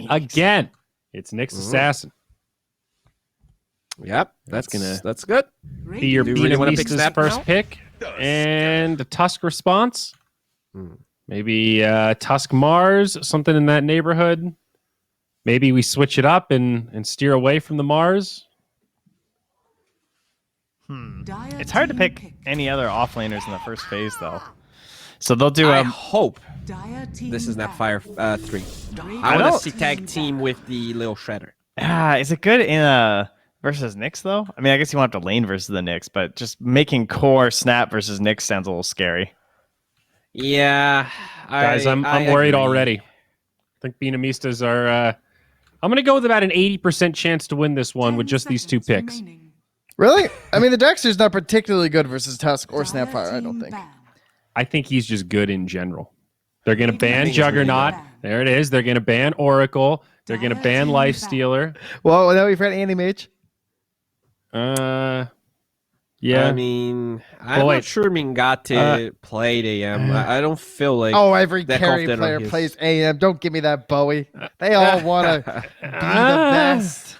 again. It's Nick's assassin. Yep, that's good. Be your BINOMISTAS first pick. And a Tusk response. Maybe Tusk Mars, something in that neighborhood. Maybe we switch it up and steer away from the Mars. It's hard to pick any other offlaners in the first phase, though. So they'll do. I hope this is Snapfire 3. I want to see tag team with the little shredder. Is it good in versus Nyx though? I mean, I guess you want to lane versus the Nyx, but just making core Snap versus Nyx sounds a little scary. Yeah, guys, I'm worried already. I think BINOMISTAS are. I'm going to go with about an 80% chance to win this one with just these two picks. Really? I mean, the Dexter's not particularly good versus Tusk or Snapfire, I don't think. I think he's just good in general. They're going to ban Juggernaut. There it is. They're going to ban Oracle. They're going to ban Lifestealer. Well, now we've got Anti-Mage. Yeah. I mean, I'm not sure Mingate played AM. I don't feel like. Oh, every carry player plays AM. Don't give me that, Bowie. They all want to be the best.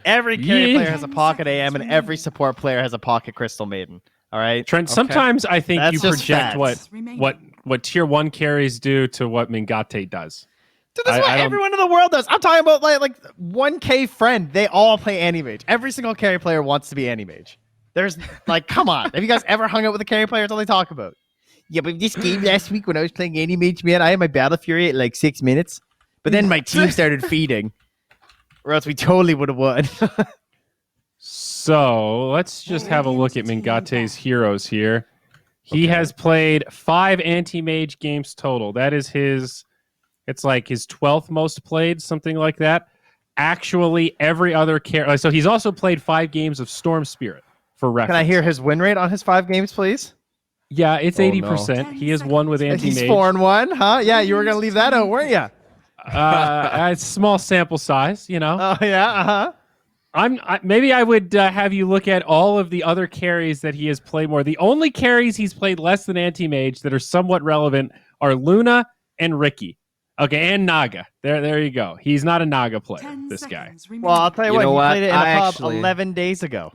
Every carry player has a pocket AM, and every support player has a pocket Crystal Maiden. All right, Trent. Sometimes I think you project what tier 1 carries do to what Mingate does. Dude, that's what everyone in the world does. I'm talking about like 1K friend. They all play Anti-Mage. Every single carry player wants to be Anti-Mage. There's like, come on. Have you guys ever hung out with a carry player? That's all they talk about. Yeah, but this game last week when I was playing Anti-Mage, man, I had my Battle Fury at like 6 minutes. But then my team started feeding. Or else we totally would have won. So let's just have a look at Mingate's heroes here. He has played 5 anti-mage games total. That is it's like his 12th most played, something like that. Actually, every other character. So he's also played 5 games of Storm Spirit for reference. Can I hear his win rate on his 5 games, please? Yeah, it's 80%. No. He has won with anti-mage. He's 4-1, huh? Yeah, you were going to leave that out, weren't you? It's small sample size, you know. Oh yeah, maybe I would have you look at all of the other carries that he has played more. The only carries he's played less than anti-mage that are somewhat relevant are Luna and Ricky. Okay, and Naga. There you go. He's not a Naga player, this guy. Well, I'll tell you what, he played it in a pub 11 days ago.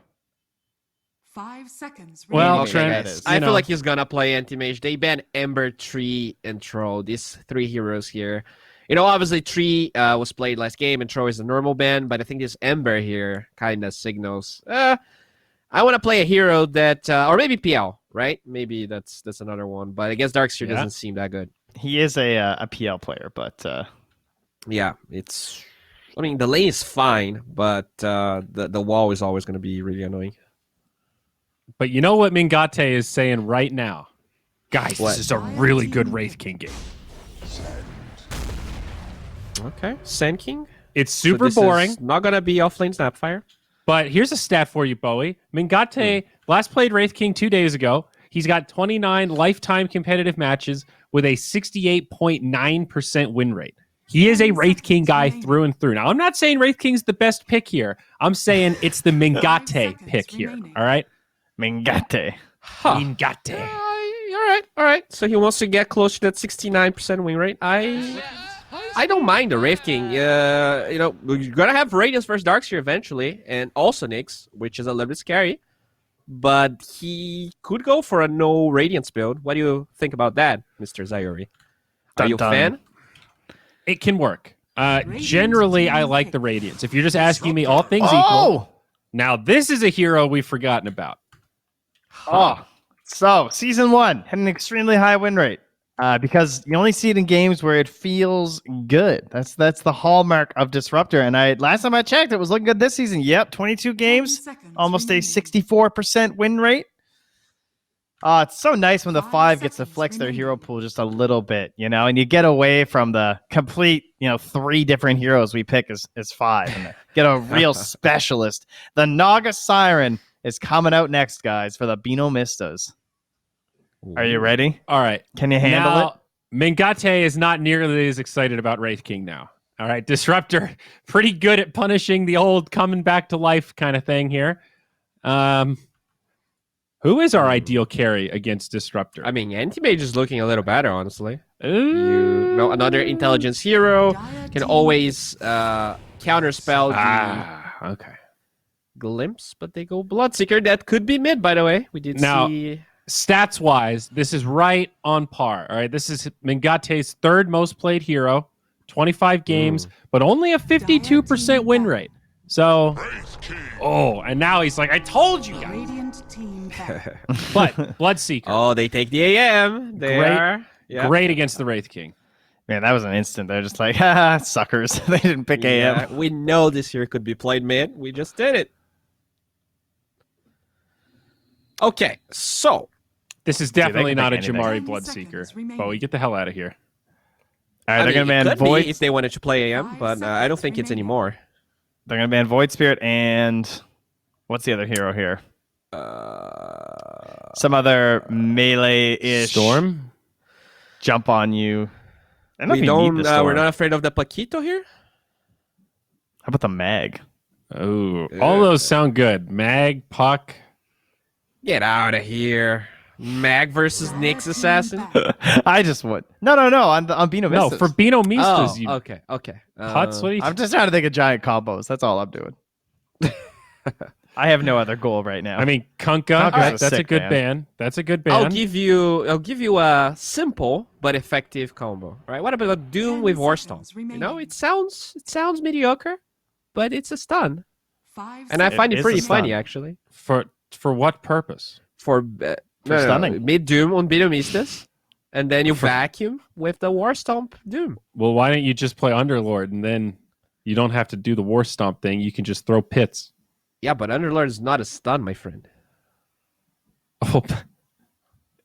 5 seconds. Well, Trent, I feel like he's gonna play anti-mage. They banned Ember, Tree, and Troll. These 3 heroes here. You know, obviously Tree was played last game, and Troll is a normal ban, but I think this Ember here kind of signals, I want to play a hero that, or maybe PL, right? Maybe that's another one, but I guess Darkseer doesn't seem that good. He is a PL player, but... Yeah, I mean, the lane is fine, but the wall is always going to be really annoying. But you know what Mingate is saying right now? Guys, this is a really good Wraith King game. Okay, Sand King. It's super boring. Not gonna be offlane Snapfire. But here's a stat for you, Bowie. Mingate last played Wraith King 2 days ago. He's got 29 lifetime competitive matches with a 68.9% win rate. He is a Wraith King guy through and through. Now, I'm not saying Wraith King's the best pick here. I'm saying it's the Mingate pick here. All right? Mingate. Huh. Mingate. All right. So he wants to get close to that 69% win rate. I don't mind the Wraith King. You know, you're gonna have Radiance versus Darkseer eventually, and also Nyx, which is a little bit scary. But he could go for a no Radiance build. What do you think about that, Mr. Zayuri? Are you a fan? It can work. Generally, I like the Radiance. If you're just asking me all things equal. Now, this is a hero we've forgotten about. So Season 1 had an extremely high win rate. Because you only see it in games where it feels good. That's the hallmark of Disruptor. And last time I checked, it was looking good this season. Yep, 22 games, almost a 64% win rate. It's so nice when the 5 gets to flex their hero pool just a little bit, you know, and you get away from the complete, 3 different heroes we pick as 5 and get a real specialist. The Naga Siren is coming out next, guys, for the BINOMISTAS. Are you ready? All right. Can you handle it? Mingate is not nearly as excited about Wraith King now. All right. Disruptor, pretty good at punishing the old coming back to life kind of thing here. Who is our ideal carry against Disruptor? I mean, Anti-Mage is looking a little better, honestly. Ooh. Another intelligence hero can always counterspell the okay. Glimpse, but they go Bloodseeker. That could be mid, by the way. We did Now, see... Stats wise, this is right on par. All right, this is Mingate's third most played hero, 25 games, but only a 52% win rate. So, and now he's like, I told you guys. Radiant team back. But Bloodseeker, Oh, they take the AM. great against the Wraith King. Man, that was an instant. They're just like, ha, suckers. They didn't pick AM. We know this here could be played mid. We just did it. Okay, so This is definitely can not a pick anything. Jamari 10 Bloodseeker. seconds remaining. Bowie, get the hell out of here. All right, they're going to ban it could be Void. if they wanted to play AM, 5 but I don't think it's seconds anymore. They're going to ban Void Spirit and what's the other hero here? Some other melee-ish Storm? jump on you. I don't know if We you don't. need the Storm. We're not afraid of the Paquito here. How about the Mag? Oh, all those sound good. Mag, Puck. Get out of here. Mag versus Nyx Assassin. I just would. No. On BINOMISTAS. No, for BINOMISTAS, you okay. Putz, what do you I'm just trying to think of giant combos. That's all I'm doing. I have no other goal right now. I mean, Kunkka, Kunkka's that's a sick good ban. ban. That's a good ban. I'll give you a simple but effective combo. All right. What about Doom 10 with Warstomp? seconds You know, remaining. it sounds mediocre, but it's a stun, 5 and I seconds find it is pretty a stun. funny actually. For what purpose? For stunning. mid Doom on BINOMISTAS, and then you vacuum with the Warstomp Doom. Well, why don't you just play Underlord and then you don't have to do the War Stomp thing. You can just throw pits. Yeah, but Underlord is not a stun, my friend. Oh,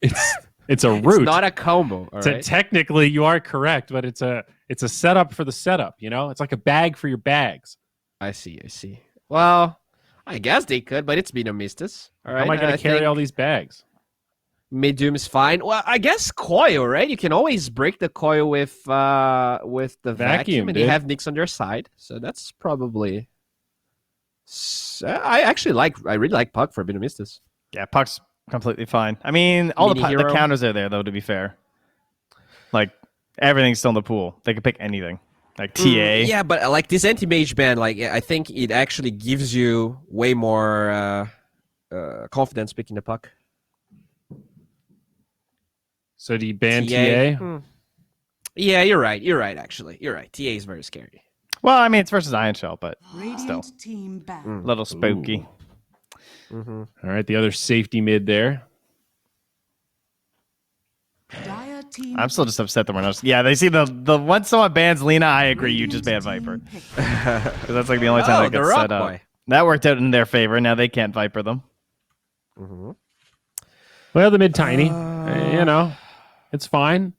it's a root. It's not a combo. All So right. technically, you are correct, but it's a setup for the setup. You know, it's like a bag for your bags. I see. Well, I guess they could, but it's BINOMISTAS. All right. How am I going to carry think all these bags? Mid Doom is fine. Well, I guess coil, right? You can always break the coil with the vacuum, and you dude. have Nyx on their side, so that's probably. I really like Puck for BINOMISTAS. yeah, Puck's completely fine. I mean, all the Mini hero. counters are there, though, to be fair. Like, everything's still in the pool. They can pick anything. Like TA. Yeah, but like this anti-mage ban, like I think it actually gives you way more confidence picking the Puck. So do you ban TA? Hmm. Yeah, you're right. Actually, you're right. TA is very scary. Well, I mean, it's versus Iron Shell, but Radiant still. team back. A little spooky. Mm-hmm. All right, the other safety mid there. Dire team I'm still just upset that we're not. Yeah, they see the once someone bans Lena, I agree. You just ban Viper because that's like the only time that the gets Rock set up. Boy. That worked out in their favor. Now they can't Viper them. Mm-hmm. Well, the mid tiny, you know, it's fine.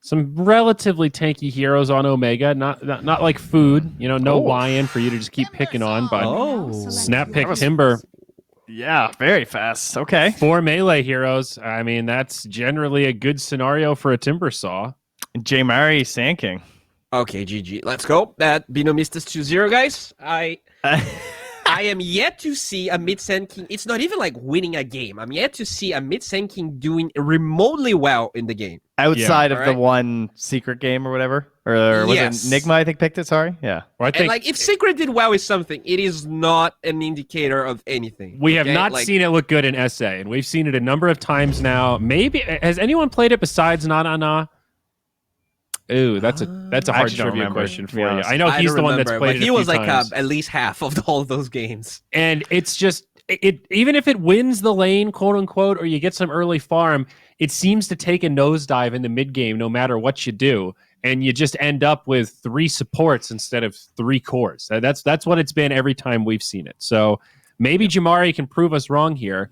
Some relatively tanky heroes on Omega, not like food, you know, no YN for you to just keep picking on, but snap pick Timber. Yeah, very fast. Okay. 4 melee heroes. I mean, that's generally a good scenario for a Timber Saw. J. Murray, Sand King. Okay, GG. Let's go. That BINOMISTAS 2-0, guys. I am yet to see a mid-Sand King. It's not even like winning a game. I'm yet to see a mid-Sand King doing remotely well in the game. Outside of the alright. one secret game or whatever. Or was Yes. it Nigma, I think, picked it? Sorry. Yeah. Or I And think like, if Secret did well with something, it is not an indicator of anything. we have okay? not Like, seen it look good in SA, and we've seen it a number of times now. Maybe has anyone played it besides Na? Ooh, that's a I hard actually don't trivia remember, question to for be you. honest. I know I he's don't the one that's remember, played but it. he a was few like times. at least half of all of those games. And it's just it even if it wins the lane, quote unquote, or you get some early farm, it seems to take a nosedive in the mid game no matter what you do, and you just end up with 3 supports instead of 3 cores. That's what it's been every time we've seen it. So maybe Jamari can prove us wrong here.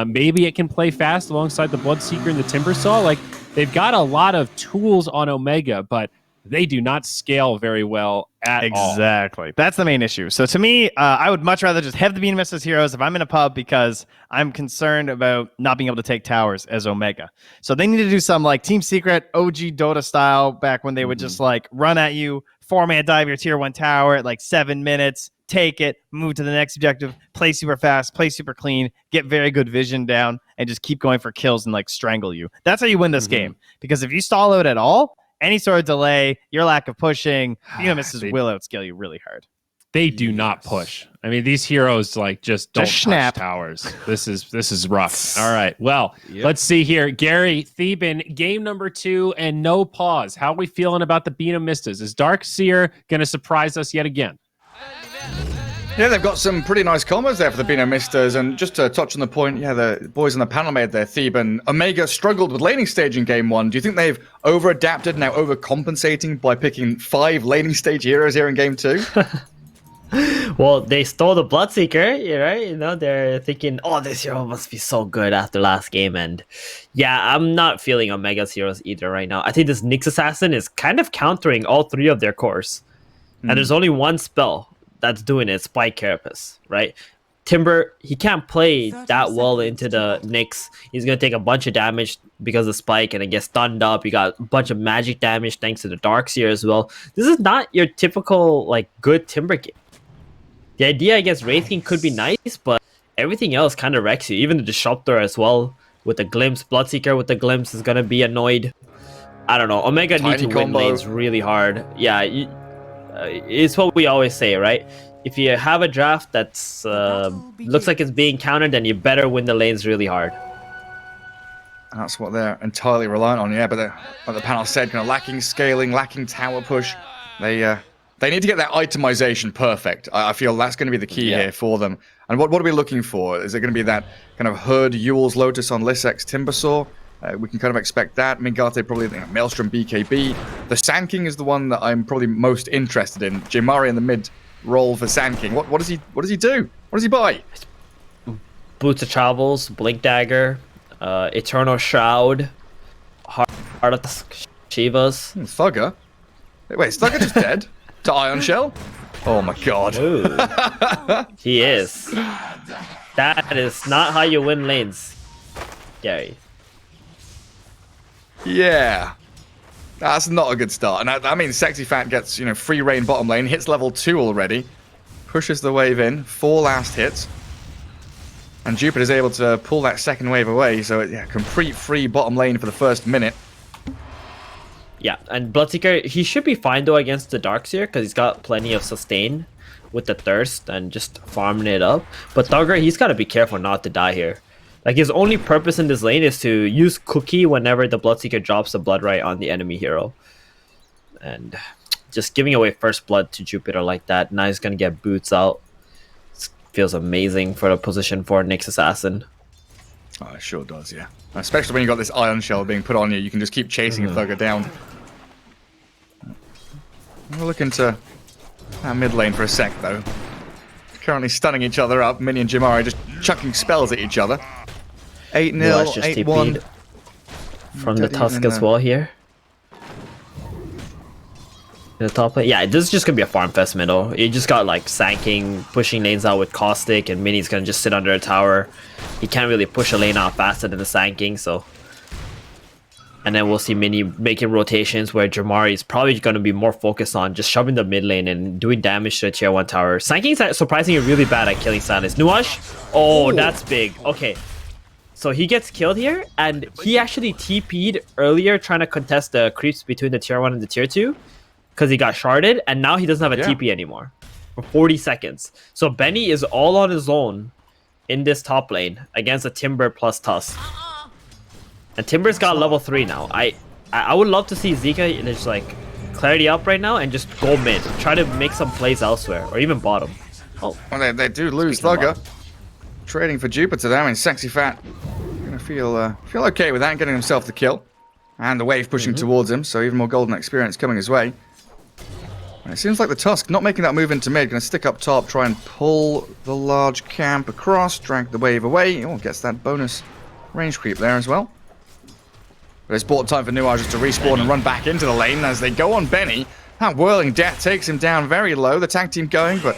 Maybe it can play fast alongside the Bloodseeker and the Timber Saw. Like, they've got a lot of tools on Omega, but they do not scale very well at all. Exactly. That's the main issue. So to me, I would much rather just have the BINOMISTAS heroes if I'm in a pub because I'm concerned about not being able to take towers as Omega. So they need to do some like Team Secret, OG Dota style back when they would just like run at you, 4-man dive your tier 1 tower at like 7 minutes, take it, move to the next objective, play super fast, play super clean, get very good vision down, and just keep going for kills and like strangle you. That's how you win this game. Because if you stall out at all, any sort of delay, your lack of pushing, BINOMISTAS will outscale you really hard. They do not push. I mean, these heroes like just don't snap touch towers. This is rough. All right. Well, let's see here. Gary, Theben, game number 2 and no pause. How are we feeling about the BINOMISTAS? Is Darkseer going to surprise us yet again? Yeah, they've got some pretty nice combos there for the BINOMISTAS, and just to touch on the point, yeah, the boys on the panel made their Theben. Omega struggled with laning stage in game 1. Do you think they've over-adapted, now overcompensating by picking 5 laning stage heroes here in game 2? Well, they stole the Bloodseeker, right? You know, they're thinking, oh, this hero must be so good after last game. And yeah, I'm not feeling Omega's heroes either right now. I think this Nyx Assassin is kind of countering all 3 of their cores. And there's only one spell that's doing it, Spike Carapace, right? Timber, he can't play that well into the Nyx. He's going to take a bunch of damage because of Spike and it gets stunned up. You got a bunch of magic damage thanks to the Darkseer as well. This is not your typical, like, good Timber game. The idea against Wraith King could be nice, but everything else kind of wrecks you. Even the Disruptor as well, with the Glimpse. Bloodseeker with the Glimpse is going to be annoyed. I don't know. Omega needs to win lanes really hard. Yeah, it's what we always say, right? If you have a draft that's looks like it's being countered, then you better win the lanes really hard. That's what they're entirely reliant on, yeah. But like the panel said, kind of lacking scaling, lacking tower push. They need to get that itemization perfect. I feel that's going to be the key here for them. And what are we looking for? Is it going to be that kind of Herd, Yule's Lotus on Lysex's Timbersaw? We can kind of expect that. Mingate probably, Maelstrom BKB. The Sand King is the one that I'm probably most interested in. Jemari in the mid role for Sand King. What does he do? What does he buy? Boots of Travels, Blink Dagger, Eternal Shroud, Heart of Shivas. Thugger? Wait, is Thugger just dead? To Ion Shell? Oh my god. He is. That is not how you win lanes, Gary. Yeah. That's not a good start. And that means Sexy Fat gets, free reign bottom lane, hits level 2 already, pushes the wave in, 4 last hits. And Jupiter's able to pull that second wave away, so yeah, complete free bottom lane for the first minute. Yeah, and Bloodseeker, he should be fine though against the Darkseer because he's got plenty of sustain with the Thirst and just farming it up. But Thugger, he's got to be careful not to die here. Like, his only purpose in this lane is to use Cookie whenever the Bloodseeker drops a Blood Right on the enemy hero. And just giving away first blood to Jupiter like that, now he's going to get boots out. It feels amazing for the position for Nyx Assassin. Oh, it sure does, yeah. Especially when you got this Ion Shell being put on you can just keep chasing Thugger down. We're looking to that mid lane for a sec, though. Currently stunning each other up. Mini and Jemari just chucking spells at each other. 8-0, 8-1. From the Tusk as well here. The top lane. Yeah, this is just going to be a farm fest middle. You just got like Sanking pushing lanes out with Caustic, and Mini's going to just sit under a tower. He can't really push a lane out faster than the Sanking, so... And then we'll see Mini making rotations where Jemari is probably going to be more focused on just shoving the mid lane and doing damage to the tier 1 tower. Sanking's surprisingly really bad at killing Silence. Nuash? Oh, that's big. Okay. So he gets killed here, and he actually TP'd earlier trying to contest the creeps between the tier 1 and the tier 2 because he got sharded, and now he doesn't have a TP anymore for 40 seconds. So Benny is all on his own in this top lane against a Timber plus Tusk. And Timber's got level 3 now. I would love to see Zika just like clarity up right now and just go mid. Try to make some plays elsewhere or even bottom. Oh, well, they do lose Thugger. Trading for Jupiter there. I mean, Sexy Fat gonna feel okay with that, getting himself the kill. And the wave pushing towards him, so even more golden experience coming his way. And it seems like the Tusk not making that move into mid, gonna stick up top, try and pull the large camp across, drag the wave away. Oh, gets that bonus range creep there as well. But it's bought time for Nuage just to respawn and run back into the lane as they go on Benny. That Whirling Death takes him down very low. The tag team going, but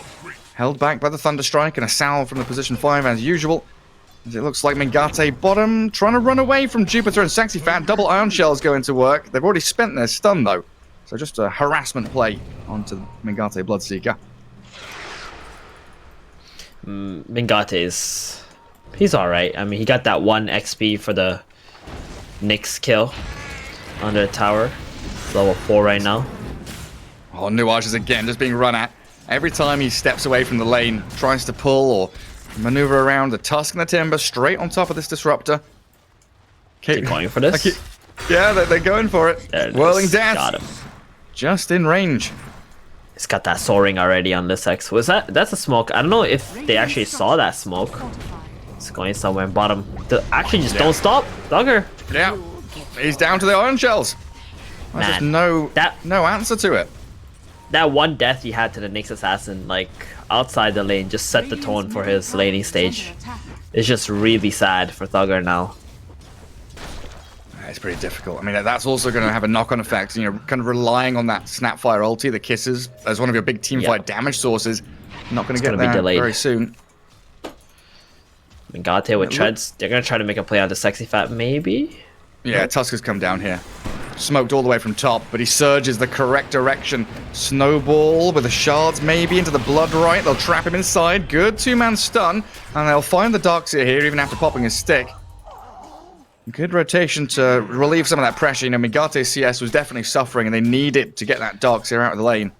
held back by the Thunderstrike and a salve from the position 5 as usual. As it looks like Mingate bottom, trying to run away from Jupiter and Sexy Fat. Double Ion Shells go into work. They've already spent their stun though. So just a harassment play onto Mingate Bloodseeker. Mingate is... He's alright. I mean, he got that 1 XP for the Nyx kill under the tower. Level 4 right now. Oh, Nuage is again just being run at. Every time he steps away from the lane, tries to pull or maneuver around the Tusk and the Timber straight on top of this Disruptor. Keep going for this. Yeah, they're going for it. There it Whirling is. Death. Got him. Just in range. He's got that soaring already on this X. That's a smoke. I don't know if they actually saw that smoke. It's going somewhere in bottom. Actually, just don't stop. Dugger. Yeah. He's down to the Iron Shells. There's just no answer to it. That 1 death he had to the Nyx Assassin, like, outside the lane, just set the tone for his laning stage. It's just really sad for Thugger now. It's pretty difficult. I mean, that's also going to have a knock-on effect. You know, kind of relying on that Snapfire ulti, the kisses, as one of your big teamfight damage sources. Not going to get there very soon. Mingate with treads. They're going to try to make a play out of Sexy Fat, maybe? Yeah, Tusk has come down here. Smoked all the way from top, but he surges the correct direction. Snowball with the shards maybe into the blood right. They'll trap him inside. Good 2-man stun. And they'll find the Darkseer here even after popping his stick. Good rotation to relieve some of that pressure. You know, Migate's CS was definitely suffering and they needed to get that Darkseer out of the lane.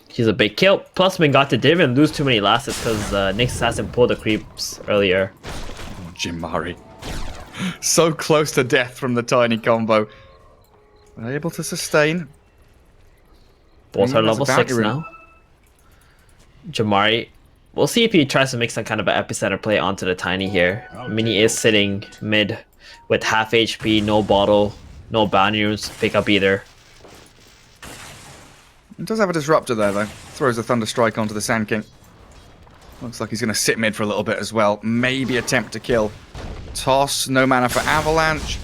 He's a big kill. Plus, Mingate didn't even lose too many lasses because Nyx Assassin pulled the creeps earlier. Oh, Jimari. So close to death from the tiny combo. They're able to sustain. Both are level 6 now. Jamari, we'll see if he tries to make some kind of an epicenter play onto the tiny here. Mini is sitting mid with half HP, no bottle, no bounty runes to pick up either. He does have a disruptor there though. Throws a Thunder Strike onto the Sand King. Looks like he's going to sit mid for a little bit as well. Maybe attempt to kill. Toss, no mana for Avalanche.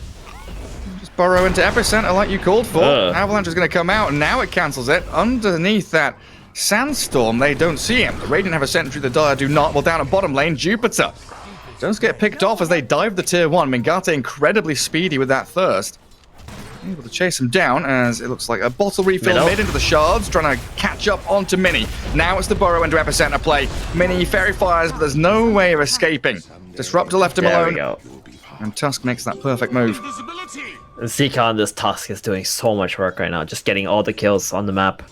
Just burrow into Epicenter like you called for. Avalanche is going to come out and now it cancels it. Underneath that Sandstorm, they don't see him. The Radiant have a sentry, the Dire do not. Well, down at bottom lane, Jupiter does get picked off as they dive the tier 1. Mingate incredibly speedy with that Thirst. Able to chase him down as it looks like a bottle refill mid into the shards, trying to catch up onto Mini. Now it's the burrow into Epicenter play. Mini fairy fires, but there's no way of escaping. Disruptor left him alone. There we go. And Tusk makes that perfect move. Zika on this Tusk is doing so much work right now, just getting all the kills on the map.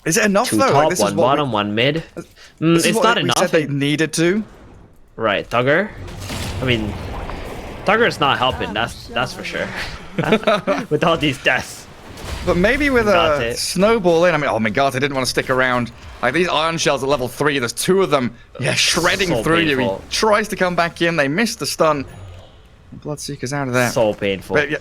Is it enough 2 though? top, Like, this 1 is what bottom, 1 mid. this is It's what not we enough. said they needed to. Right, Thugger. I mean, Thugger's not helping. That's for sure. With all these deaths. But maybe with a Mingate. snowball in. I mean, Mingate didn't want to stick around. Like these Iron Shells at level 3, there's 2 of them. Yeah, shredding So through you. painful. He tries to come back in. They miss the stun. Bloodseeker's out of there. So painful. But yeah,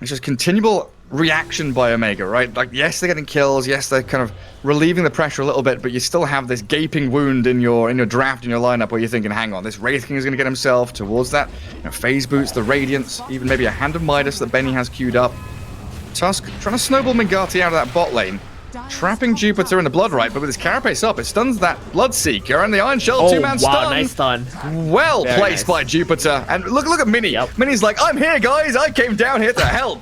it's just continual reaction by Omega, right? Like, yes, they're getting kills. Yes, they're kind of relieving the pressure a little bit, but you still have this gaping wound in your draft, in your lineup, where you're thinking, hang on, this Wraith King is going to get himself towards that. You know, phase boots, the Radiance, even maybe a Hand of Midas that Benny has queued up. Tusk trying to snowball Mingate out of that bot lane. Trapping Jupiter in the Blood Right, but with his Carapace up, it stuns that Bloodseeker, and the Iron Shell 2-man stun. Nice stun. Well Very placed nice. by Jupiter. And look at Mini. Yep. Mini's like, I'm here, guys. I came down here to help.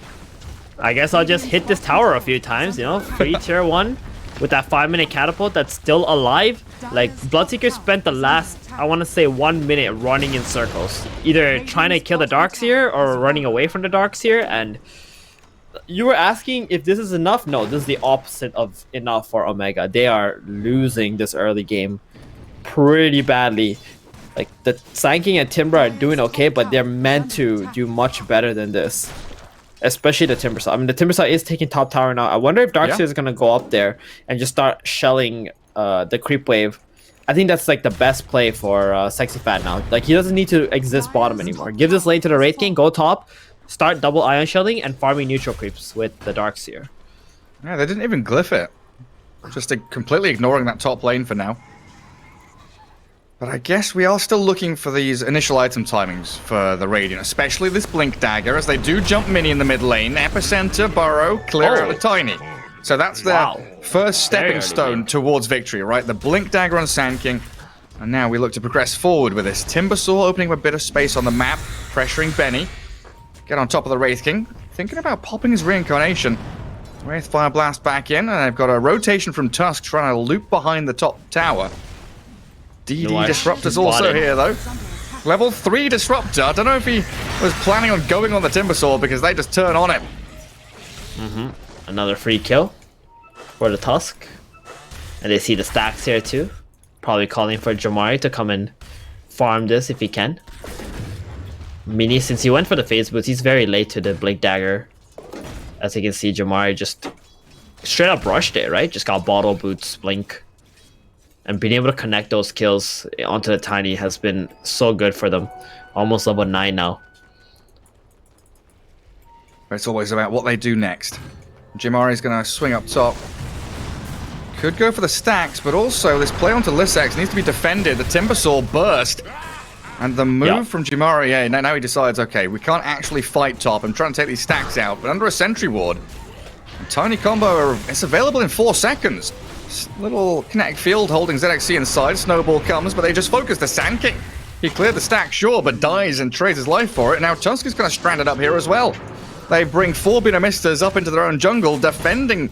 I guess I'll just hit this tower a few times, you know? Free tier 1 with that 5-minute catapult that's still alive. Like, Bloodseeker spent the last, I want to say, 1 minute running in circles. Either trying to kill the Darkseer or running away from the Darkseer, and you were asking if this is enough? No, this is the opposite of enough for Omega. They are losing this early game pretty badly. Like, the Sand King and Timber are doing okay, but they're meant to do much better than this. Especially the Timbersaw. I mean, the Timbersaw is taking top tower now. I wonder if Darkseer is going to go up there and just start shelling the creep wave. I think that's like the best play for Sexy Fat now. Like, he doesn't need to exist bottom anymore. Give this lane to the Wraith King, go top, start double ion shelling, and farming neutral creeps with the Darkseer. Yeah, they didn't even glyph it. Just completely ignoring that top lane for now. But I guess we are still looking for these initial item timings for the Radiant, especially this Blink Dagger, as they do jump Mini in the mid lane. Epicenter, Burrow, clear out the Tiny. So that's their first stepping stone towards victory, right? The Blink Dagger on Sand King. And now we look to progress forward with this. Timbersaw opening a bit of space on the map, pressuring Benny. Get on top of the Wraith King. Thinking about popping his Reincarnation. Wraith Fire Blast back in, and they've got a rotation from Tusk trying to loop behind the top tower. DD Nice. Disruptor's also Spotted. here, though. Level 3 Disruptor. I don't know if he was planning on going on the Timbersaw because they just turn on him. Another free kill for the Tusk. And they see the stacks here too. Probably calling for Jamari to come and farm this if he can. Mini, since he went for the phase boost, he's very late to the Blink Dagger. As you can see, Jamari just straight up rushed it, right? Just got bottle boots, Blink. And being able to connect those kills onto the Tiny has been so good for them. Almost level 9 now. It's always about what they do next. Jamari's going to swing up top. Could go for the stacks, but also this play onto Lissex needs to be defended. The Timbersaw burst. And the move from Jamari, yeah, now he decides, okay, we can't actually fight top. I'm trying to take these stacks out, but under a sentry ward. A tiny combo, it's available in 4 seconds. Little kinetic field holding ZXC inside. Snowball comes, but they just focus the Sand King. He cleared the stack, sure, but dies and trades his life for it. Now Tusk is kind of stranded up here as well. They bring 4 BINOMISTAS up into their own jungle, defending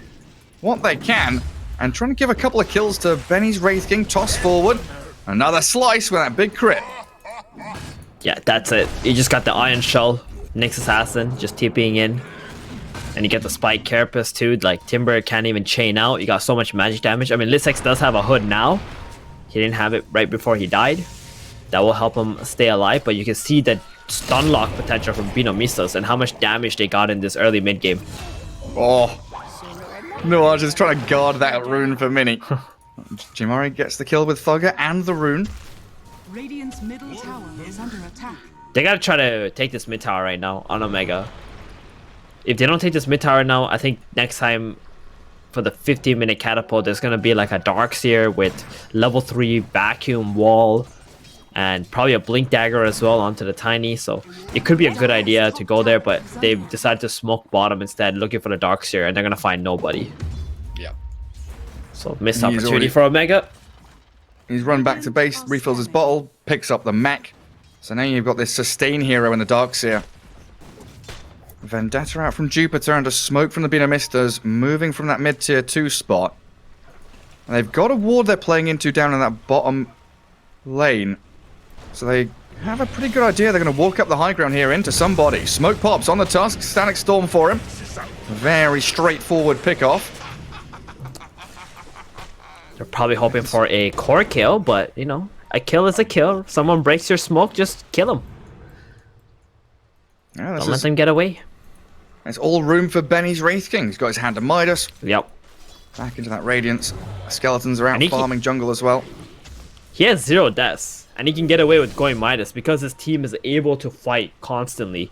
what they can, and trying to give a couple of kills to Benny's Wraith King. Toss forward. Another slice with that big crit. Yeah, that's it. You just got the Iron Shell, Nyx Assassin, just TPing in. And you get the Spike Carapace too. Like, Timber can't even chain out. You got so much magic damage. I mean, Lissex does have a hood now. He didn't have it right before he died. That will help him stay alive. But you can see the stun lock potential from BINOMISTAS and how much damage they got in this early mid game. Oh. Nuage is trying to guard that rune for Mini. Jamari gets the kill with Thugger and the rune. Radiant's middle tower is under attack. They gotta try to take this mid tower right now on Omega. If they don't take this mid tower now, I think next time for the 15-minute catapult, there's gonna be like a Darkseer with level 3 vacuum wall and probably a Blink Dagger as well onto the Tiny. So it could be a good idea to go there, but they've decided to smoke bottom instead, looking for the Darkseer, and they're gonna find nobody. Yeah. So missed He's opportunity already- for Omega. He's run back to base, refills his bottle, picks up the mech. So now you've got this sustain hero in the Darkseer. Vendetta out from Jupiter under smoke from the BINOMISTAS, moving from that mid-tier 2 spot. And they've got a ward they're playing into down in that bottom lane. So they have a pretty good idea. They're going to walk up the high ground here into somebody. Smoke pops on the Tusk, Static Storm for him. Very straightforward pick-off. They're probably hoping for a core kill, but, you know, a kill is a kill. If someone breaks your smoke, just kill them. Yeah, Don't let them get away. There's all room for Benny's Wraith King. He's got his hand to Midas. Yep. Back into that Radiance. Skeletons are out And he farming jungle as well. He has 0 deaths, and he can get away with going Midas because his team is able to fight constantly.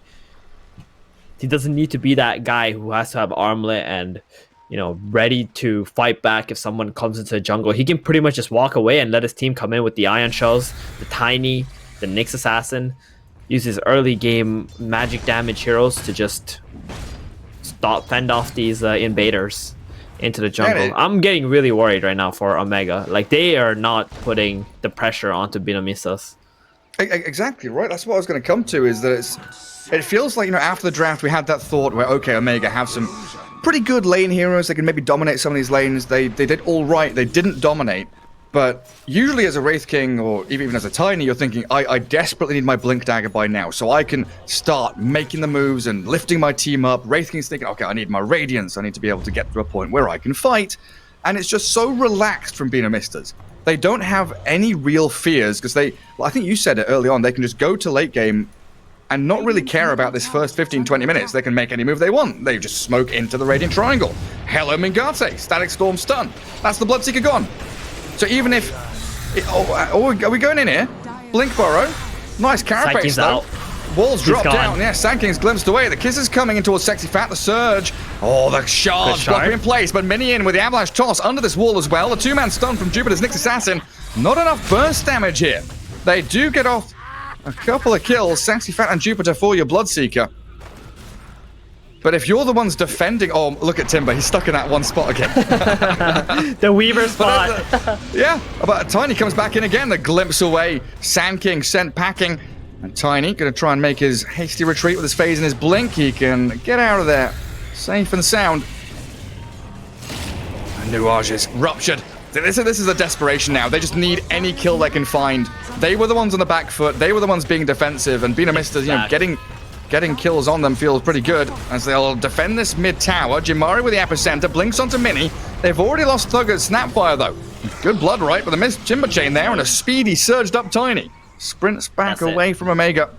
He doesn't need to be that guy who has to have armlet and, you know, ready to fight back if someone comes into the jungle. He can pretty much just walk away and let his team come in with the Iron Shells, the Tiny, the Nyx Assassin. Use his early game magic damage heroes to just fend off these invaders into the jungle. I'm getting really worried right now for Omega. Like, they are not putting the pressure onto BINOMISTAS. Exactly, right? That's what I was going to come to, is that it feels like, you know, after the draft we had that thought where, okay, Omega have some pretty good lane heroes. They can maybe dominate some of these lanes. They did all right. They didn't dominate. But usually as a Wraith King, or even as a Tiny, you're thinking, I desperately need my Blink Dagger by now, so I can start making the moves and lifting my team up. Wraith King's thinking, okay, I need my Radiance. I need to be able to get to a point where I can fight. And it's just so relaxed from BINOMISTAS. They don't have any real fears, because I think you said it early on, they can just go to late game and not really care about this first 15-20 minutes. They can make any move they want. They just smoke into the Radiant Triangle. Hello, Mingate. Static Storm stun. That's the Bloodseeker gone. So even if... are we going in here? Blink Burrow. Nice carapace, though. Out. Walls drop gone. down. Yeah, Sand King's glimpsed away. The Kiss is coming in towards Sexy Fat. The Surge. Oh, the shards blocking in place. But Mini in with the Avalanche Toss under this wall as well. The 2-man stun from Jupiter's Nyx Assassin. Not enough burst damage here. They do get off a couple of kills. Sexy Fat and Jupiter for your Bloodseeker. But if you're the ones defending... Oh, look at Timber. He's stuck in that one spot again. The Weaver spot. Yeah, but Tiny comes back in again. The glimpse away. Sand King sent packing. And Tiny going to try and make his hasty retreat with his phase and his blink. He can get out of there safe and sound. Nuage is ruptured. This is a desperation now. They just need any kill they can find. They were the ones on the back foot. They were the ones being defensive, and BINOMISTAS, you know, getting kills on them feels pretty good as they'll defend this mid tower. Jimari with the epicenter blinks onto Mini. They've already lost Thugger's Snapfire though. Good blood right, but a missed Timber Chain there and a speedy surged up Tiny. Sprints back away from Omega.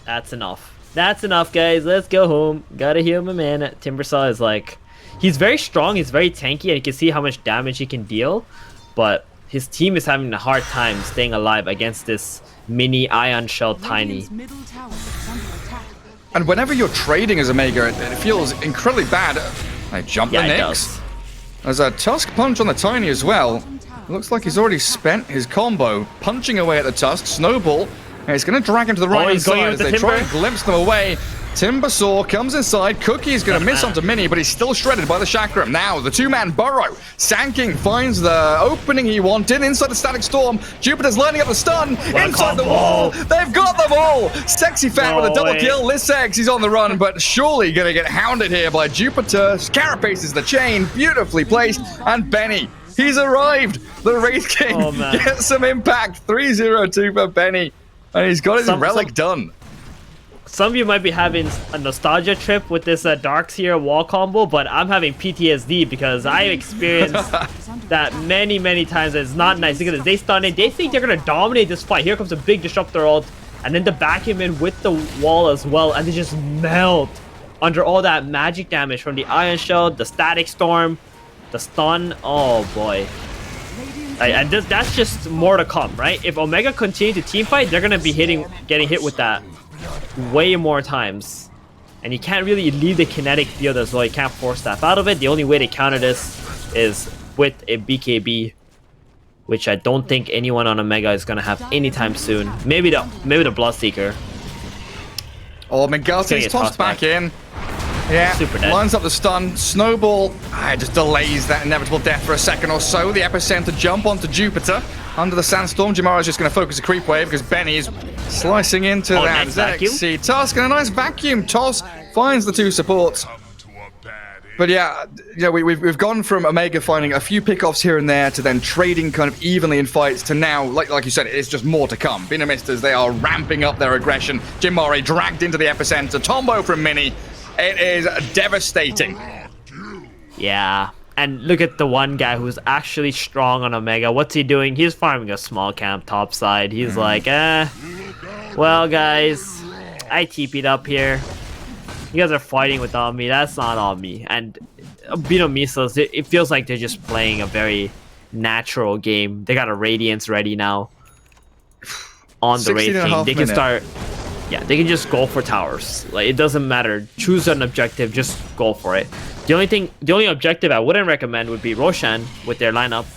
That's enough. That's enough, guys. Let's go home. Gotta heal my man. Timbersaw is like, he's very strong, he's very tanky, and you can see how much damage he can deal, but his team is having a hard time staying alive against this mini Ion Shell Tiny. Radiant's middle tower is under attack. And whenever you're trading as Omega, it feels incredibly bad. They jump the Yeah, it Nyx. does. There's a Tusk punch on the Tiny as well. Looks like he's already spent his combo, punching away at the Tusk. Snowball, and he's going to drag him to the right hand he's going side in as with they the try Timber. to glimpse them away. Timbersaw comes inside. Cookie is going to miss onto Mini, but he's still shredded by the Chakram. Now, the two-man burrow. Sanking finds the opening he wanted inside the Static Storm. Jupiter's lining up the stun inside the wall. They've got them all. Sexy Fat with a double kill. Lissex, he's on the run, but surely going to get hounded here by Jupiter. Carapaces the chain, beautifully placed, and Benny. He's arrived. The Wraith King gets some impact. 3-0-2 for Benny, and he's got his relic done. Some of you might be having a nostalgia trip with this Darkseer wall combo, but I'm having PTSD because I experienced that many times. It's not nice. Look at this. They stun it. They think they're going to dominate this fight. Here comes a big Disruptor ult, and then to back him in with the wall as well, and they just melt under all that magic damage from the Ion Shell, the Static Storm, the stun. Oh boy. And that's just more to come, right? If Omega continue to teamfight, they're going to be getting hit with that way more times, and you can't really leave the kinetic field as well. You can't force staff out of it. The only way to counter this is with a BKB, which I don't think anyone on Omega is gonna have anytime soon. Maybe the Bloodseeker. Oh, Mingati's tossed back in. Yeah, Super dead. lines up the stun. Snowball just delays that inevitable death for a second or so. The epicenter jump onto Jupiter. Under the Sandstorm, Jamara's just going to focus a creep wave because Benny's slicing into that nice vacuum. ZXC Tusk, and a nice vacuum toss finds the two supports. But yeah, you know, we've gone from Omega finding a few pickoffs here and there to then trading kind of evenly in fights to now, like you said, it's just more to come. BINOMISTAS, they are ramping up their aggression. Jimari dragged into the epicenter. Tombo from Mini. It is devastating. Yeah, and look at the one guy who's actually strong on Omega. What's he doing? He's farming a small camp topside. He's like, well, guys, I TP'd up here. You guys are fighting without me. That's not on me. And BINOMISTAS, it feels like they're just playing a very natural game. They got a Radiance ready now on the Wraith King. They can start... Yeah, they can just go for towers. Like, it doesn't matter. Choose an objective, just go for it. The only objective I wouldn't recommend would be Roshan with their lineup.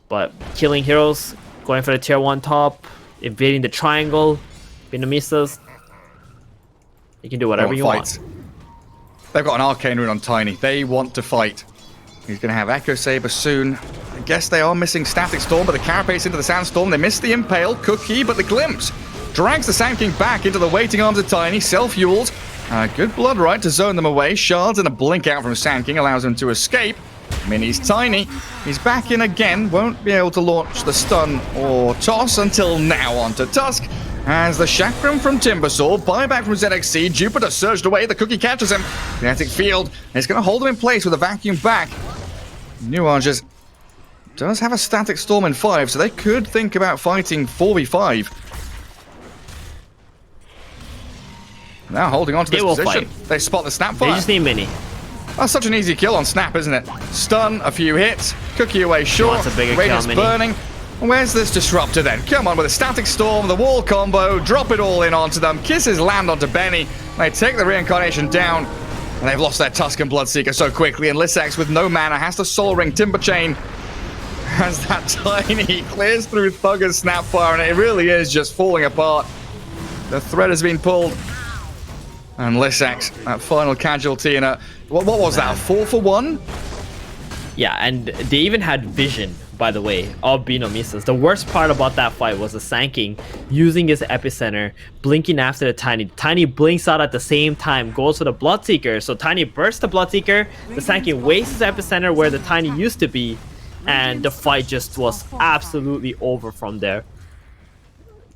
But killing heroes, going for the tier 1 top, invading the triangle, BINOMISTAS, you can do whatever you want. They've got an Arcane Rune on Tiny. They want to fight. He's going to have Echo Saber soon. I guess they are missing Static Storm, but the Carapace into the Sandstorm. They missed the Impale. Cookie, but the Glimpse drags the Sand King back into the waiting arms of Tiny. Self-fueled. Good blood right to zone them away. Shards and a blink out from Sand King allows him to escape. Mini's Tiny. He's back in again. Won't be able to launch the stun or toss until now onto Tusk. As the Chakram from Timbersaw, buyback from ZXC, Jupiter surged away, the Cookie catches him. Kinetic Field is going to hold him in place with a vacuum back. Nuage does have a Static Storm in 5, so they could think about fighting 4v5. Now holding on to this position. They spot the Snapfire. They just need Mini. That's such an easy kill on Snap, isn't it? Stun, a few hits, Cookie away short, Radius burning. Where's this Disruptor then? Come on with a Static Storm, the wall combo, drop it all in onto them. Kisses land onto Benny. They take the Reincarnation down, and they've lost their Tusk and Bloodseeker so quickly. And Lissex with no mana has to Soul Ring Timber Chain as that Tiny clears through Thugger's Snapfire, and it really is just falling apart. The thread has been pulled. And Lissex, that final casualty in a... What was that, a 4-for-1? Yeah, and they even had vision by the way, of BINOMISTAS. The worst part about that fight was the Sanking using his epicenter, blinking after the Tiny. Tiny blinks out at the same time, goes for the Bloodseeker. So Tiny bursts the Bloodseeker, the Sanking wastes his epicenter where the Tiny used to be, and the fight just was absolutely over from there.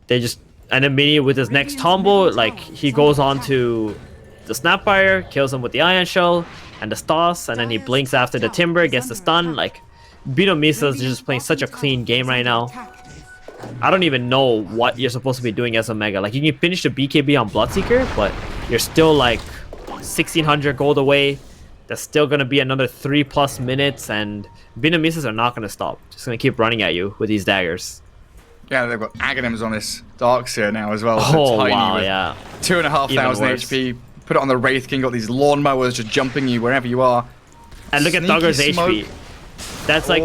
They just, and then Mini with his next combo, like he goes on to the Snapfire, kills him with the Ion Shell and the Stoss, and then he blinks after the Timber, gets the stun. Like, BINOMISTAS is just playing such a clean game right now. I don't even know what you're supposed to be doing as Omega. Like, you can finish the BKB on Bloodseeker, but you're still like 1600 gold away. That's still going to be another 3+ minutes, and BINOMISTAS are not going to stop. Just going to keep running at you with these daggers. Yeah, they've got Aghanims on this Darkseer now as well. Oh, Tiny wow, with yeah. 2,500 HP. Put it on the Wraith King, got these lawnmowers just jumping you wherever you are. And look at Sneaky Duggar's smoke. HP. That's like,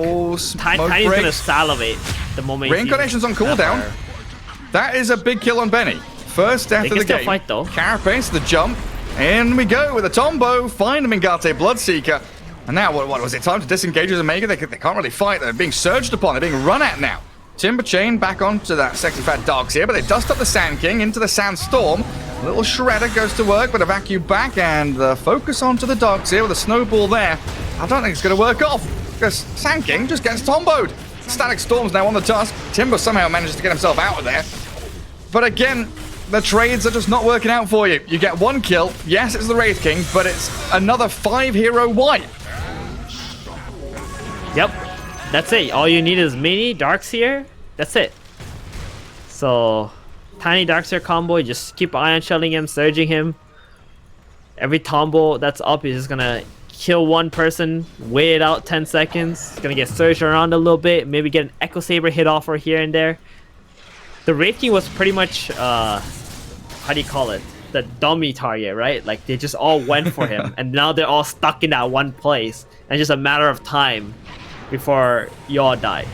Tiny's going to salivate the moment Reincarnation's on cooldown. That is a big kill on Benny. First death of the still game. fight, though. Carapace, the jump. In we go with a Tombow. Find the Mingate Bloodseeker. And now, what was it? Time to disengage with Omega? They can't really fight. They're being surged upon. They're being run at now. Timber Chain back onto that sexy fat Darkseer, but they dust up the Sand King into the Sandstorm. Little Shredder goes to work, but a vacuum back, and the focus onto the Darkseer with a snowball there. I don't think it's going to work off, because Sand King just gets tomboed. Static Storm's now on the tusk. Timber somehow manages to get himself out of there. But again, the trades are just not working out for you. You get one kill. Yes, it's the Wraith King, but it's another 5-hero wipe. Yep. That's it. All you need is Mini, Darkseer. That's it. So, Tiny Darkseer combo, you just keep Ion Shelling him, surging him. Every combo that's up, you're just gonna kill one person, wait it out 10 seconds. It's gonna get surged around a little bit, maybe get an Echo Saber hit off or here and there. The Wraith King was pretty much, how do you call it? The dummy target, right? Like, they just all went for him, and now they're all stuck in that one place. And it's just a matter of time before you all die.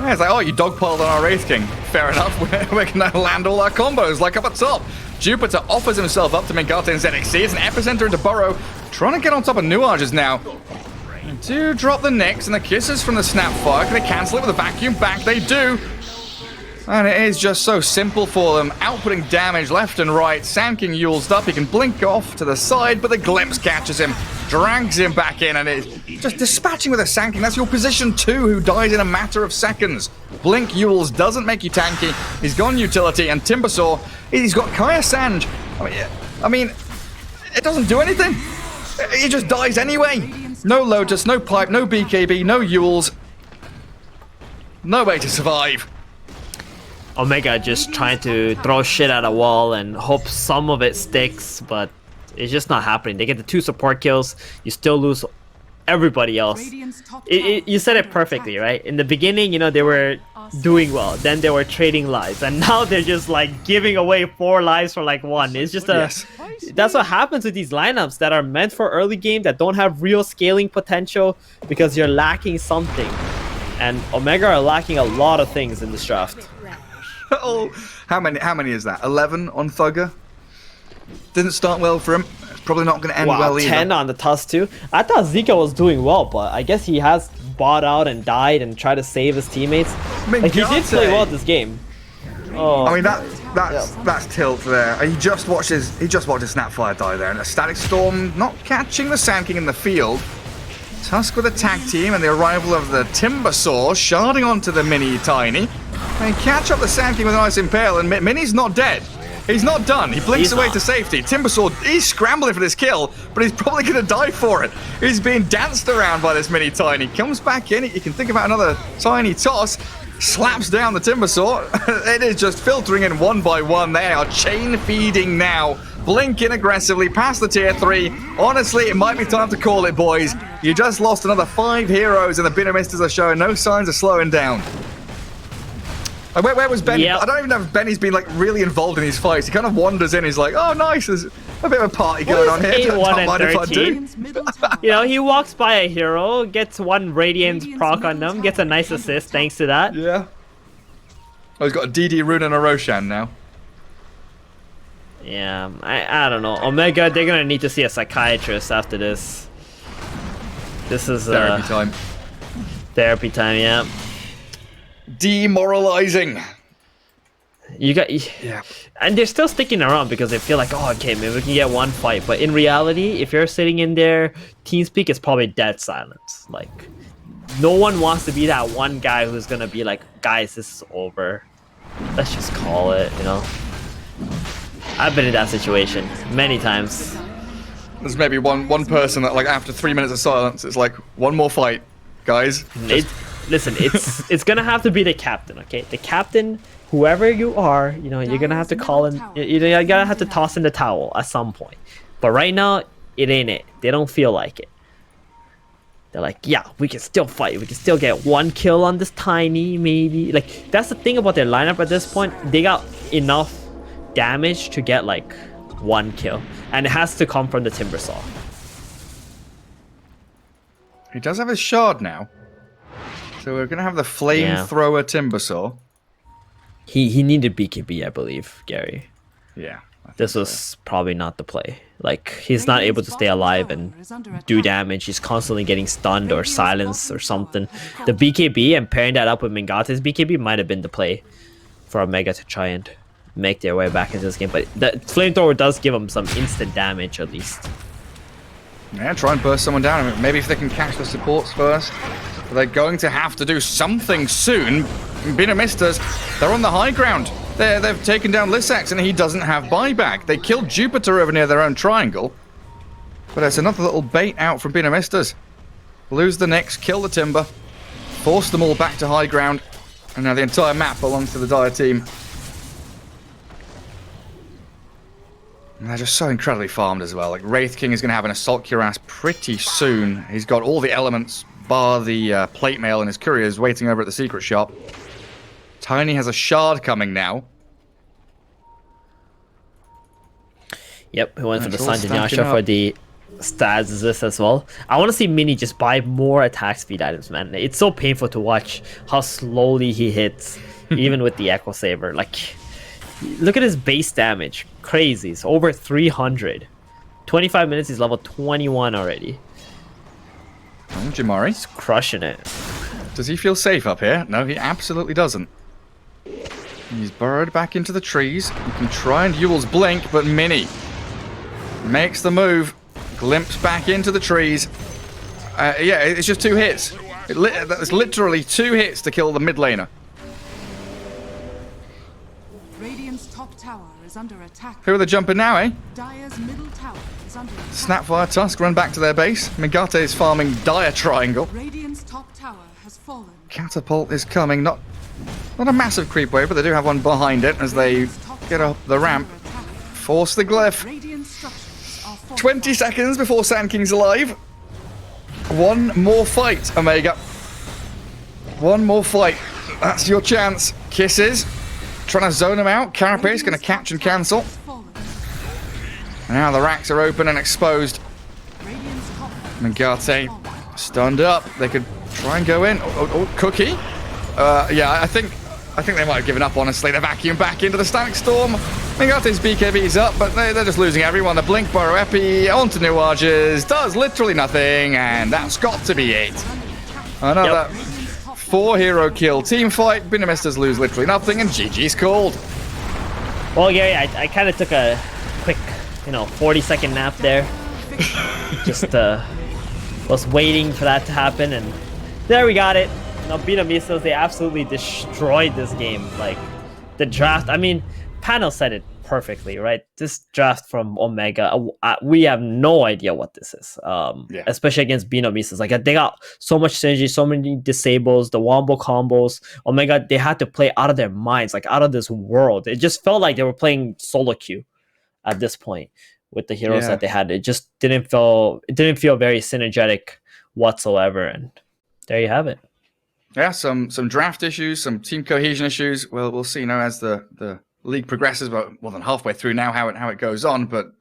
Yeah, it's like, oh, you dogpiled on our Wraith King. Fair enough, we're gonna land all our combos, like up at top. Jupiter offers himself up to Mingate and ZXC. It's an epicenter into Burrow, trying to get on top of Nuages now. Do drop the Nyx and the kisses from the Snapfire. Can they cancel it with a vacuum back? They do. And it is just so simple for them, outputting damage left and right. Sand King Yulesed up, he can blink off to the side, but the glimpse catches him, drags him back in, and it's just dispatching with a Sand King. That's your position 2 who dies in a matter of seconds. Blink Yules doesn't make you tanky, he's gone utility, and Timbersaw, he's got Kaya Sanj. I mean, it doesn't do anything. He just dies anyway. No Lotus, no Pipe, no BKB, no Yules. No way to survive. Omega just trying to throw shit at a wall and hope some of it sticks, but it's just not happening. They get the 2 support kills, you still lose everybody else. You said it perfectly, right? In the beginning, you know, they were doing well, then they were trading lives, and now they're just like giving away 4 lives for like 1. It's just that's what happens with these lineups that are meant for early game, that don't have real scaling potential because you're lacking something. And Omega are lacking a lot of things in this draft. Oh, how many is that? 11 on Thugger? Didn't start well for him. It's probably not going to end well either. 10 on the Tusk too. I thought Zika was doing well, but I guess he has bought out and died and tried to save his teammates. Like, he did play well this game. Oh. I mean, that's tilt there. He just watched his Snapfire die there, and a Static Storm not catching the Sand King in the field. Tusk with a tag team, and the arrival of the Timbersaw sharding onto the Mini Tiny. And catch up the Sand King with an Ice Impale, and Mini's not dead. He's not done. He blinks away to safety. Timbersaw, he's scrambling for this kill, but he's probably going to die for it. He's being danced around by this Mini Tiny. Comes back in. You can think about another Tiny toss. Slaps down the Timbersaw. It is just filtering in one by one. They are chain feeding now. Blinking aggressively past the tier 3. Honestly, it might be time to call it, boys. You just lost another 5 heroes, and the BINOMISTAS are showing no signs of slowing down. Where was Benny? Yep. I don't even know if Benny's been like really involved in these fights. He kind of wanders in. He's like, "Oh, nice. There's a bit of a party going on here. 8-1 Don't mind if I do." 13. You know, he walks by a hero, gets 1 Radiant proc on them, gets a nice assist thanks to that. Yeah. Oh, he's got a DD Rune and a Roshan now. Yeah, I don't know. Omega, they're gonna need to see a psychiatrist after this. This is Therapy time. Therapy time, yeah. Demoralizing. You got, Yeah. and they're still sticking around because they feel like, oh, okay, maybe we can get one fight. But in reality, if you're sitting in there, TeamSpeak is probably dead silence. Like, no one wants to be that one guy who's gonna be like, guys, this is over. Let's just call it, you know. I've been in that situation many times. There's maybe one person that, like, after 3 minutes of silence, it's like, one more fight, guys. Listen, it's gonna have to be the captain, okay? The captain, whoever you are, you know, you're gonna have to call in. You're gonna have to toss in the towel at some point. But right now, it ain't it. They don't feel like it. They're like, yeah, we can still fight. We can still get one kill on this tiny, maybe. Like, that's the thing about their lineup at this point. They got enough damage to get like one kill, and it has to come from the Timbersaw. He does have his shard now. So we're gonna have the flamethrower Timbersaw. He needed BKB, I believe, Gary. Yeah. This was probably not the play. Like, he's not able to stay alive and do damage. He's constantly getting stunned or silenced or something. The BKB and pairing that up with Mingate's BKB might have been the play for Omega to try and make their way back into this game. But the flamethrower does give him some instant damage at least. Yeah, try and burst someone down. Maybe if they can catch the supports first. But they're going to have to do something soon. BINOMISTAS, they're on the high ground. They've taken down Lissax and he doesn't have buyback. They killed Jupiter over near their own triangle. But it's another little bait out from BINOMISTAS. Lose the Nyx, kill the Timber, force them all back to high ground. And now the entire map belongs to the Dire team. And they're just so incredibly farmed as well. Like, Wraith King is going to have an Assault Cuirass pretty soon. He's got all the elements, bar the plate mail, and his couriers waiting over at the secret shop. Tiny has a shard coming now. Yep, he went for the San stacking Dinyasha up. for the stats as well. I want to see Mini just buy more attack speed items, man. It's so painful to watch how slowly he hits, even with the Echo Saber. Like, look at his base damage. Crazy. It's over 300. 25 minutes, he's level 21 already. Oh, Jamari. He's crushing it. Does he feel safe up here? No, he absolutely doesn't. He's burrowed back into the trees. You can try and Yule's blink, but Mini makes the move. Glimpse back into the trees. Yeah, it's just 2 hits. That's literally 2 hits to kill the mid laner. Radiant's top tower is under attack. Who are they jumping now, eh? Dire's middle tower is under attack. Snapfire Tusk run back to their base. Migate is farming Dire Triangle. Radiant's top tower has fallen. Catapult is coming. Not a massive creep wave, but they do have one behind it as they get up the ramp. Force the glyph. Radiant structures are fortified. 20 seconds before Sand King's alive. One more fight, Omega. One more fight. That's your chance. Kisses. Trying to zone him out. Carapace going to catch and cancel. And now the racks are open and exposed. Radiant's top Migate stunned up. They could try and go in. Oh, Cookie. Yeah, I think they might have given up, honestly. They vacuum back into the Static Storm. Migate's BKB's up, but they're just losing everyone. The Blink Burrow Epi onto Nuages does literally nothing, and that's got to be it. Another 4-hero kill team fight. BINOMISTAS lose literally nothing, and GG's called. Well, Gary, I kind of took a quick, 40-second nap there. Just was waiting for that to happen, and there we got it. BINOMISTAS, they absolutely destroyed this game. Like, the draft, Panel said it perfectly, right? This draft from Omega, we have no idea what this is, especially against BINOMISTAS. Like, they got so much synergy, so many disables, the wombo combos. Omega, they had to play out of their minds, like out of this world. It just felt like they were playing solo queue at this point with the heroes that they had. It just didn't feel very synergetic whatsoever, and there you have it. Yeah, some draft issues, some team cohesion issues. Well, we'll see now as the league progresses, but more than halfway through now how it goes on. But